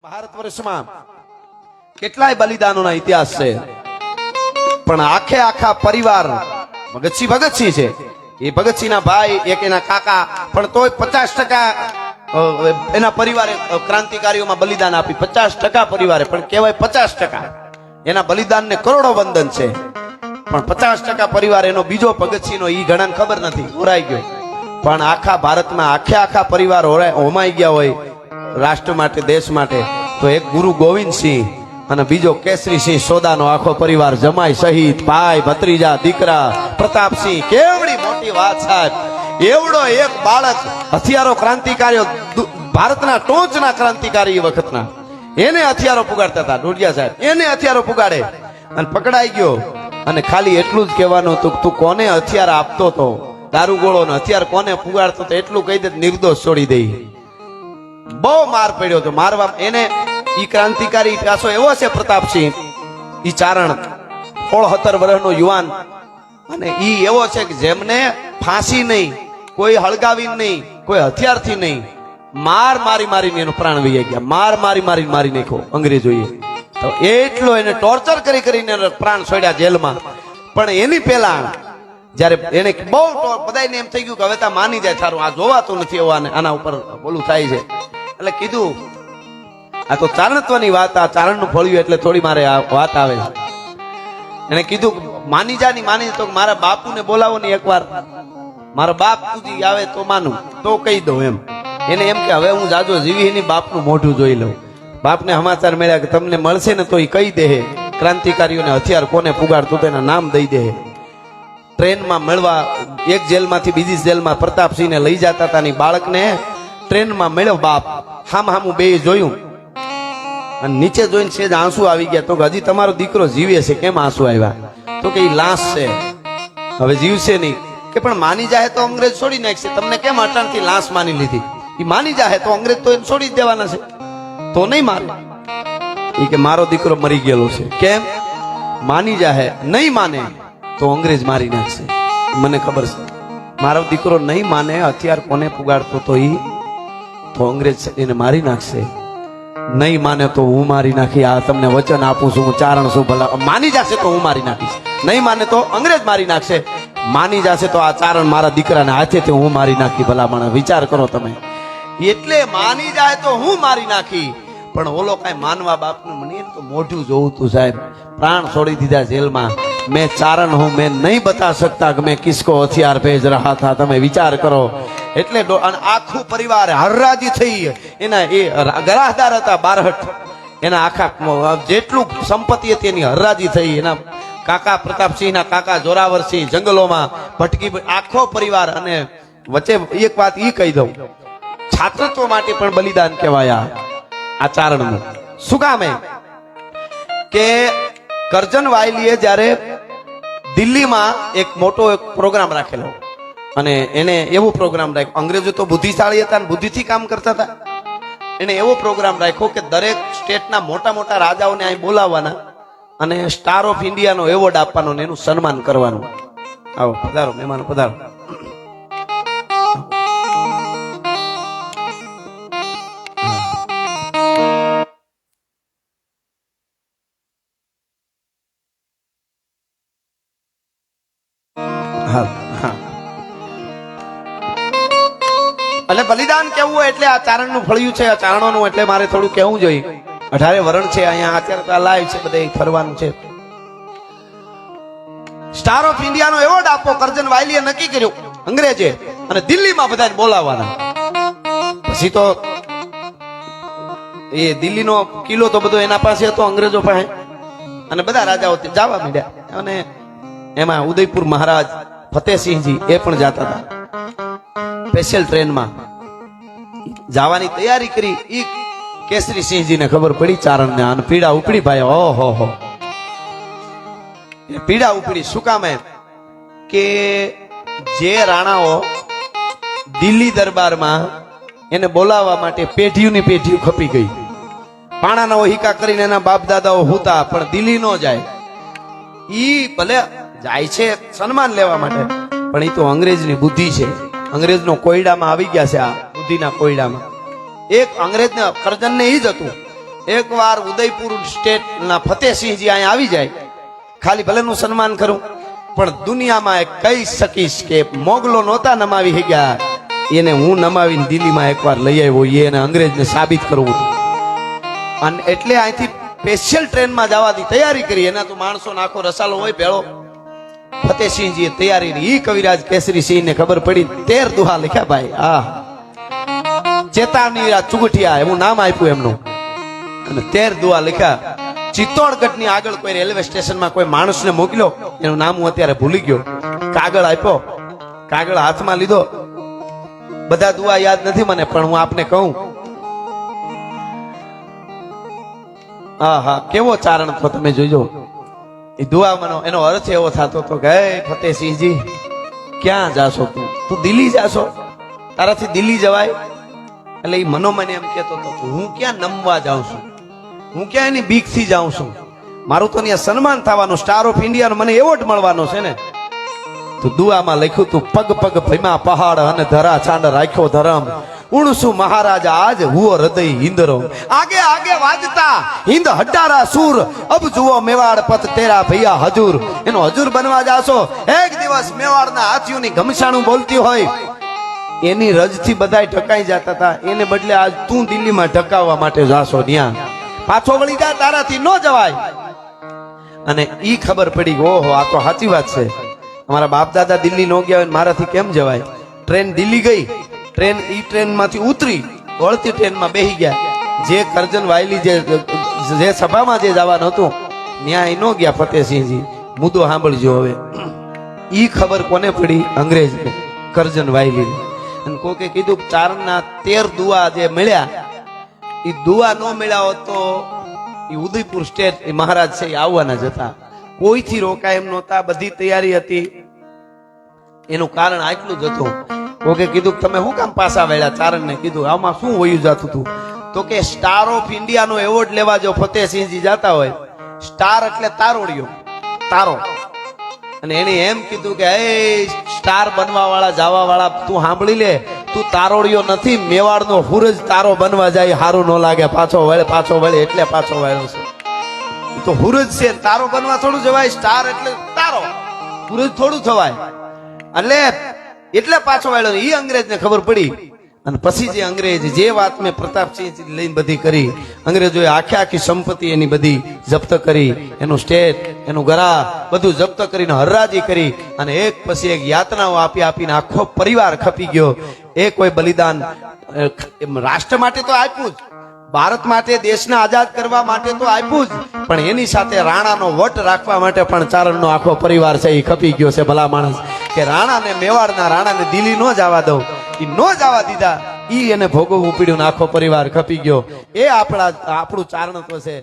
ભારત વર્ષમાં કેટલાય બલિદાનોના ઇતિહાસ છે, પણ આખે આખા પરિવાર ભગતસિંહ છે. એ ભગતસિંહના ભાઈ, એક એના કાકા, પણ તોય 50% એના પરિવારે ક્રાંતિકારીઓમાં બલિદાન આપી. 50% પરિવારે, પણ કહેવાય 50%. એના બલિદાનને કરોડો વંદન છે, પણ 50% પરિવાર એનો બીજો ભગતસિંહનો ઈ ઘણાને ખબર નથી, હોરાઈ ગયો. પણ આખા ભારતમાં આખા પરિવાર હોમાઈ ગયા હોય રાષ્ટ્ર માટે, દેશ માટે, તો એક ગુરુ ગોવિંદસિંહ અને બીજો કેસરીસિંહ સોદાનો આખો પરિવાર, જમાઈ સહિત, ભાઈ, ભત્રીજા, દીકરા, પ્રતાપસિંહ. કેવડી મોટી વાત સાહેબ! એવડો એક બાળક, હથિયારો ક્રાંતિકારીઓ, ભારતના ટોચના ક્રાંતિકારી એ વખતના, એને હથિયારો પુગાડતા હતા. ડોડિયા સાહેબ એને હથિયારો પુગાડે અને પકડાઈ ગયો. અને ખાલી એટલું જ કહેવાનું હતું, તું કોને હથિયાર આપતો હતો, દારૂગોળો ને હથિયાર કોને પુગાડતો હતો, એટલું કહી દે, નિર્દોષ છોડી દઈ. બહુ માર પડ્યો હતો, મારવા એને. ઈ ક્રાંતિકારી પાછો એવો છે પ્રતાપસિંહ, ઈ ચારણ 16-17 વર્ષનો યુવાન, અને ઈ એવો છે કે જેમને ફાંસી નહીં, કોઈ હળગાવી નહીં, કોઈ હથિયારથી નહીં, મારીને એનો પ્રાણ વહી ગયા. મારી નાખ્યો અંગ્રેજોએ. તો એટલો એને ટોર્ચર કરીને પ્રાણ છોડ્યા જેલમાં. પણ એની પહેલા જયારે એને બહુ બધાને એમ થઈ ગયું કે હવે તા માની જાય, થારું આ જોવાતું નથી, એવો આના ઉપર બોલું થાય છે. એટલે કીધું આ તો ચારણત્વની વાત, આ ચારણનું ફળ્યું એટલે થોડી મારે આ વાત આવે. એને કીધું માની તો મારા બાપુને બોલાવો ને એકવાર, મારા બાપ સુધી આવે તો માનું, તો કહી દઉં એમ. એને એમ કે હવે હું જાજો જીવી ની બાપનું મોઢું જોઈ લઉં. બાપને સમાચાર મળ્યા કે તમને મળશે ને તો એ કહી દે ક્રાંતિકારીઓને હથિયાર કોને પુગાડતું તો એના નામ દઈ દે. ટ્રેનમાં મળવા એક જેલમાંથી બીજી જેલમાં પ્રતાપસિંહને લઈ જતા હતા, ની બાળકને ટ્રેનમાં મળ્યો બાપ. હામું બે જોયું અને નીચે જોઈને સેજ આંસુ આવી ગયા. તો હજી તમારો દીકરો જીવે છે, કેમ આંસુ આવ્યા? તો કે લાશ છે, હવે જીવશે નહીં. કે પણ માની જાય તો અંગ્રેજ છોડી નાખશે, તમને કેમ અટાણથી લાશ માની લીધી? એ માની જાય તો અંગ્રેજ તો એને છોડી જ દેવાના છે, તો નહીં મારે. એ કે મારો દીકરો મરી ગયેલો છે. કેમ? માની જાય, નહીં માને તો અંગ્રેજ મારી નાખશે. મને ખબર છે મારો દીકરો નહીં માને, હથિયાર કોને પુગાડતો તો તો અંગ્રેજ એને મારી નાખશે. નહીં માને તો હું મારી નાખી. આ તમને વચન આપું છું, હું ચારણ છું. ભલા માની જશે તો હું મારી નાખીશ, નહીં માને તો અંગ્રેજ મારી નાખશે. માની જશે તો આ ચારણ મારા દીકરાને હાથેથી હું મારી નાખી. ભલા માણસ વિચાર કરો તમે. એટલે માની જાય તો હું મારી નાખી. પણ ઓલો કઈ માનવા બાપનું મને તો મોઢું જોવું તું સાહેબ. પ્રાણ છોડી દીધા જેલમાં. मैं चारण हूं, मैं नहीं बता सकता कि मैं किसको हथियार भेज रहा था. તમે વિચાર કરો. એટલે આખું પરિવાર હરરાજી થઈ. એના એ ગરાહદાર હતા બારહટ, એના આખા જેટલું સંપત્તિ હતી એની હરરાજી થઈ. એના કાકા પ્રતાપસિંહના કાકા જોરાવરસિંહ જંગલોમાં ભટકી, આખો પરિવાર. અને વચ્ચે એક વાત ઈ કહી દઉં, છાત્રત્વ માટે પણ બલિદાન કહેવાયા આ ચારણનું. શું કામ કે કરજન વાયલીએ જ્યારે દિલ્હીમાં એક મોટો પ્રોગ્રામ રાખેલો, અને એને એવો પ્રોગ્રામ રાખ્યો, અંગ્રેજો તો બુદ્ધિશાળી હતા, બુદ્ધિથી કામ કરતા હતા. એને એવો પ્રોગ્રામ રાખ્યો કે દરેક સ્ટેટના મોટા રાજાઓને અહીં બોલાવવાના અને સ્ટાર ઓફ ઇન્ડિયાનો એવોર્ડ આપવાનો, એનું સન્માન કરવાનું. આવો પધારો મહેમાનો, પધારો. એટલે બલિદાન કેવું હોય એટલે આ ચારણ નું ફળ્યું છે, આ ચારણોનું. એટલે મારે થોડું કેવું જોઈએ. 18 વરણ છે અહીંયા, અત્યારે તો લાઈવ છે, બધે ફરવાનું છે. સ્ટાર ઓફ ઇન્ડિયાનો એવોર્ડ આપો કરજન વાયલીએ નક્કી કર્યું અંગ્રેજે, અને દિલ્હીમાં બધાને બોલાવવાના. પછી તો એ દિલ્હીનો કિલ્લો તો બધો એના પાસે હતો, અંગ્રેજો પાસે, અને બધા રાજાઓ જવા માંડ્યા. અને એમાં ઉદયપુર મહારાજ ફતેહસિંહજી એ પણ જતા હતા સ્પેશિયલ ટ્રેનમાં. જવાની તૈયારી કરી. ઈ કેસરીસિંહજીને ખબર પડી ચારણને, અને પીડા ઉપડી ભાઈ. ઓહો, પીડા ઉપડી. શું કામ? કે જે રાણાઓ દિલ્હી દરબારમાં એને બોલાવવા માટે પેઢીઓની પેઢીઓ ખપી ગઈ. પાણાના હિકા કરીને એના બાપ દાદાઓ હુતા, પણ દિલ્હી નો જાય. ઈ ભલે જાય છે સન્માન લેવા માટે, પણ એ તો અંગ્રેજની બુદ્ધિ છે. અંગ્રેજનો કોયડામાં આવી ગયા છે, આ બુદ્ધિના કોયડામાં. એક અંગ્રેજને કરજનને ઈ જ હતું એકવાર ઉદયપુર સ્ટેટના ફતેહસિંહજી અહીંયા આવી જાય, ખાલી ભલેનું સન્માન કરું, પણ દુનિયામાં કહી શકીશ કે મોગલો નહોતા નમાવી શક્યા, એને હું નમાવીને દિલ્હીમાં એકવાર લઈ આવ્યો, એને અંગ્રેજને સાબિત કરવું હતું. અને એટલે અહીંથી સ્પેશિયલ ટ્રેનમાં જવાની તૈયારી કરી. એના તો માણસો આખો રસાલો હોય ભેળો. ફતેહસિંહજીએ તૈયારી કરી. ઈ કવિરાજ કેસરી સિંહને ખબર પડી, 13 દુહા લખ્યા ભાઈ. ચેતાવની ચુગઠિયા એવું નામ આપ્યું એમનું, અને 13 દુહા લખ્યા. ચિત્તોડગઢની આગળ કોઈ રેલવે સ્ટેશનમાં કોઈ માણસને મોકલ્યો, એનું નામ હું અત્યારે ભૂલી ગયો. કાગળ આપ્યો, કાગળ હાથમાં લીધો. બધા દુઆ યાદ નથી મને, પણ હું આપને કહું. હા, કેવો ચારણ તો તમે જોજો. એ દુઆમાંનો એનો અર્થ એવો થતો હતો કે હે ફતેહસિંહજી, ક્યાં જાશો તું દિલ્હી જાશો, તારાથી દિલ્હી જવાય? એટલે એ મનોમન એમ કેતો હતો, હું ક્યાં નમવા જાઉં છું, હું ક્યાં એની બીકથી જાઉં છું, મારું તો ત્યાં સન્માન થવાનું, સ્ટાર ઓફ ઇન્ડિયાનો મને એવોર્ડ મળવાનો છે ને. તો દુઆમાં લખ્યું તું, પગ પગ ભીમા પહાડ અને ધરા છાંડ રાખ્યો ધરમ, ઉણસુ મહારાજા આજ હુઓ હૃદય હિંદરો, આગે આગે વાજતા હિંદ હટારા સૂર, અબ જુઓ મેવાડ પત તેરા ભૈયા હજુર. એનો હજુર બનવા જાશો. એક દિવસ મેવાડના હાથીઓની ઘમસાણું બોલતી હોય, એની રજથી બધાય ઢકાઈ જતા હતા, એને બદલે આજ તું દિલ્હીમાં ઢકાવવા માટે જાશો. ત્યાં પાછો વળી જા, તારાથી ન જવાય. અને ઈ ખબર પડી, ઓહો આ તો સાચી વાત છે, અમારા બાપ દાદા દિલ્હી ન ગયા હોય, મારાથી કેમ જવાય. ટ્રેન દિલ્હી ગઈ, ટ્રેન ઈ ટ્રેનમાંથી ઉતરી, વળતી ટ્રેનમાં બેસી ગયા. જે કરજણ વાયલી જે સભામાં જે જવાનું હતું, ન્યાય ન ગયા ફતેહસિંહજી. મુદ્દો સાંભળજો હવે. ઈ ખબર કોને પડી? અંગ્રેજને, કરજણ વાયલી. અને કોકે કીધું ચારણના 13 દુઆ જે મળ્યા, એ દુઆ ન મળ્યા હોત તો એ ઉદયપુર સ્ટેટ એ મહારાજ છે એ આવવાના જ હતા. કોઈથી રોકાય એમ નહોતા, બધી તૈયારી હતી. એનું કારણ આટલું જ હતું. કોકે કીધું તમે શું કામ પાછા વળ્યા? ચારણને કીધું આમાં શું વયું જતું હતું? તો કે સ્ટાર ઓફ ઇન્ડિયાનો એવોર્ડ લેવા જો ફતેહસિંહજી જાતા હોય, સ્ટાર એટલે તારોડિયો, તારો. અને એને એમ કીધું કે એ સ્ટાર બનવા વાળા, જવા વાળા, તું સાંભળી લે, તું તારોડિયો નથી, મેવાડનો સૂરજ તારો બનવા જાય, સારું ન લાગે, પાછો વળે એટલે પાછો વળ્યો છે. એ તો સૂરજ છે, તારો બનવા થોડું જવાય. સ્ટાર એટલે તારો, સૂરજ થોડું થવાય. એટલે પાછો વળ્યો. એ અંગ્રેજને ખબર પડી. અને પછી જે અંગ્રેજ જે વાત મેં પ્રતાપસિંહ લઈને બધી કરી, અંગ્રેજોએ આખી સંપત્તિ એની બધી જપ્ત કરી, એનું સ્ટેટ, એનું ઘરા બધું જપ્ત કરીને હરરાજી કરી, અને એક પછી એક યાતનાઓ આપીને આખો પરિવાર ખપી ગયો. એ કોઈ બલિદાન રાષ્ટ્ર માટે તો આપ્યું જ, ભારત માટે, દેશને આઝાદ કરવા માટે તો આપ્યું જ, પણ એની સાથે રાણાનો વટ રાખવા માટે પણ ચારણનો આખો પરિવાર છે એ ખપી ગયો છે. ભલા માણસ કે રાણાને, મેવાડના રાણાને દિલ્હી ન જવા દઉં, એ ન જવા દીધા, ઈ એને ભોગવવું પડ્યું ને આખો પરિવાર ખપી ગયો. એ આપણું ચારણત્વ છે.